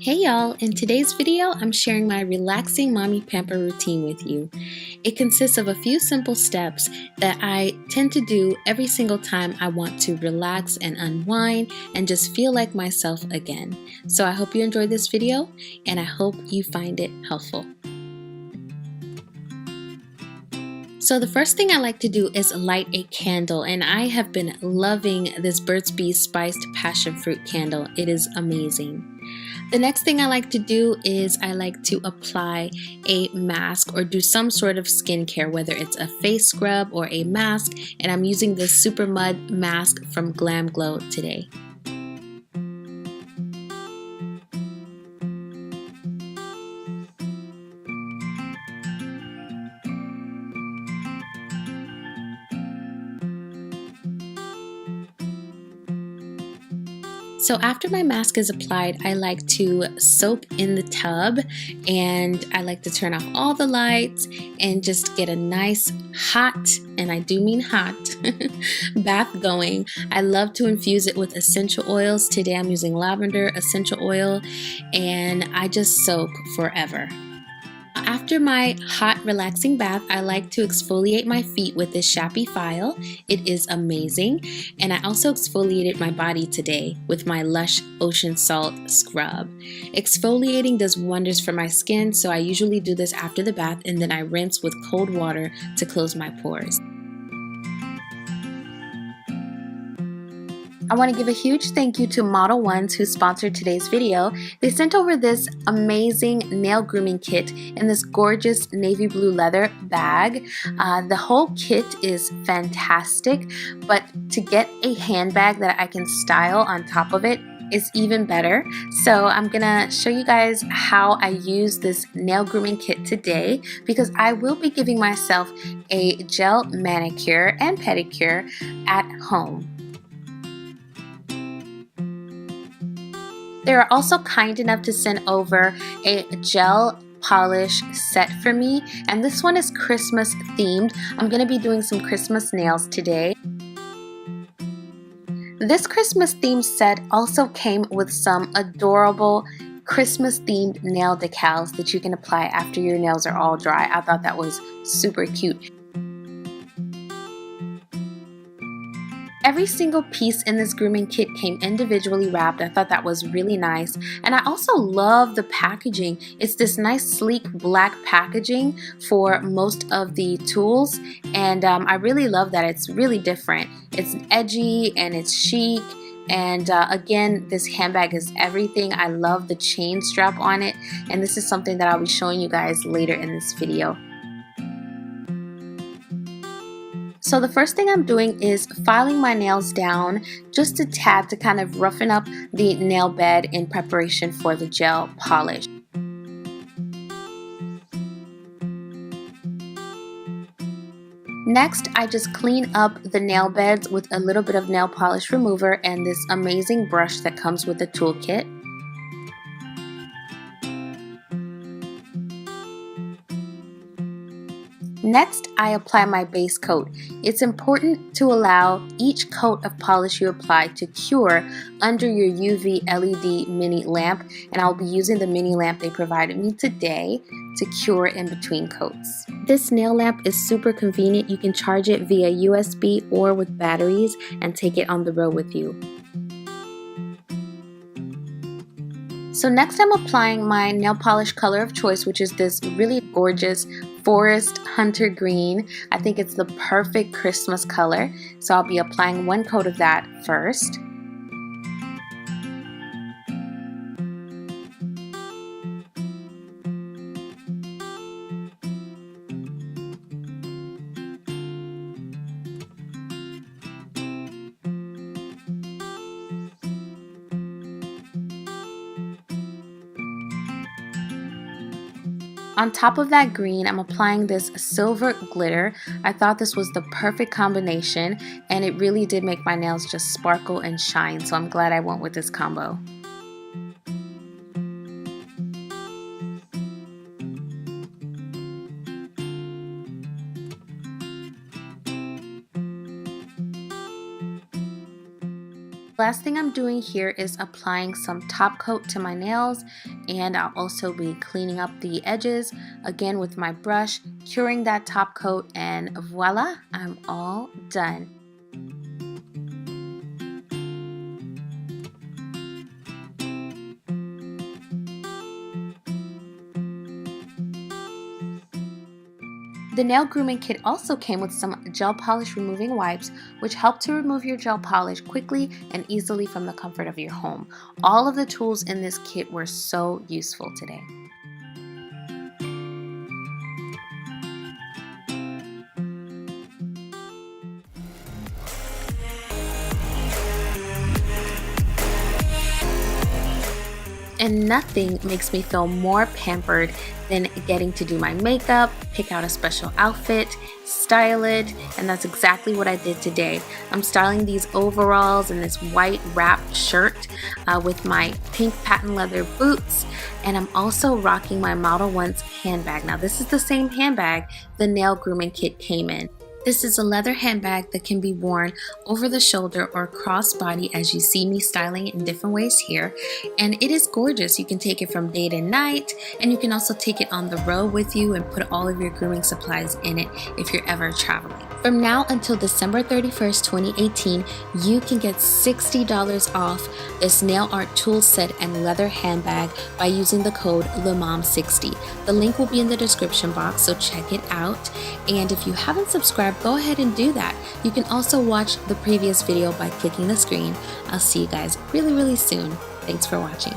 Hey y'all, in today's video, I'm sharing my relaxing mommy pamper routine with you. It consists of a few simple steps that I tend to do every single time I want to relax and unwind and just feel like myself again. So I hope you enjoyed this video and I hope you find it helpful. So the first thing I like to do is light a candle, and I have been loving this Burt's Bees spiced passion fruit candle. It is amazing. The next thing I like to do is I like to apply a mask or do some sort of skincare, whether it's a face scrub or a mask, and I'm using this Super Mud mask from Glam Glow today. So after my mask is applied, I like to soak in the tub and I like to turn off all the lights and just get a nice hot, and I do mean hot, bath going. I love to infuse it with essential oils. Today I'm using lavender essential oil and I just soak forever. After my hot, relaxing bath, I like to exfoliate my feet with this Chappy File. It is amazing. And I also exfoliated my body today with my Lush Ocean Salt Scrub. Exfoliating does wonders for my skin, so I usually do this after the bath and then I rinse with cold water to close my pores. I want to give a huge thank you to Model Ones who sponsored today's video. They sent over this amazing nail grooming kit in this gorgeous navy blue leather bag. The whole kit is fantastic, but to get a handbag that I can style on top of it is even better. So I'm gonna show you guys how I use this nail grooming kit today, because I will be giving myself a gel manicure and pedicure at home. They are also kind enough to send over a gel polish set for me, and this one is Christmas themed. I'm going to be doing some Christmas nails today. This Christmas themed set also came with some adorable Christmas themed nail decals that you can apply after your nails are all dry. I thought that was super cute. Every single piece in this grooming kit came individually wrapped. I thought that was really nice. And I also love the packaging. It's this nice sleek black packaging for most of the tools. And I really love that. It's really different. It's edgy and it's chic. And again, this handbag is everything. I love the chain strap on it. And this is something that I'll be showing you guys later in this video. So the first thing I'm doing is filing my nails down just a tad to kind of roughen up the nail bed in preparation for the gel polish. Next, I just clean up the nail beds with a little bit of nail polish remover and this amazing brush that comes with the toolkit. Next, I apply my base coat. It's important to allow each coat of polish you apply to cure under your UV LED mini lamp, and I'll be using the mini lamp they provided me today to cure in between coats. This nail lamp is super convenient. You can charge it via USB or with batteries and take it on the road with you. So next I'm applying my nail polish color of choice, which is this really gorgeous Forest Hunter Green. I think it's the perfect Christmas color. So I'll be applying one coat of that first. On top of that green, I'm applying this silver glitter. I thought this was the perfect combination, and it really did make my nails just sparkle and shine, so I'm glad I went with this combo. Last thing I'm doing here is applying some top coat to my nails, and I'll also be cleaning up the edges again with my brush, curing that top coat, and voila, I'm all done. The nail grooming kit also came with some gel polish removing wipes, which help to remove your gel polish quickly and easily from the comfort of your home. All of the tools in this kit were so useful today. And nothing makes me feel more pampered than getting to do my makeup, pick out a special outfit, style it, and that's exactly what I did today. I'm styling these overalls and this white wrapped shirt with my pink patent leather boots, and I'm also rocking my Model 1's handbag. Now this is the same handbag the nail grooming kit came in. This is a leather handbag that can be worn over the shoulder or crossbody, as you see me styling it in different ways here. And it is gorgeous. You can take it from day to night, and you can also take it on the road with you and put all of your grooming supplies in it if you're ever traveling. From now until December 31st, 2018, you can get $60 off this nail art tool set and leather handbag by using the code LEMOM60. The link will be in the description box, so check it out. And if you haven't subscribed, go ahead and do that. You can also watch the previous video by clicking the screen. I'll see you guys really soon. Thanks for watching.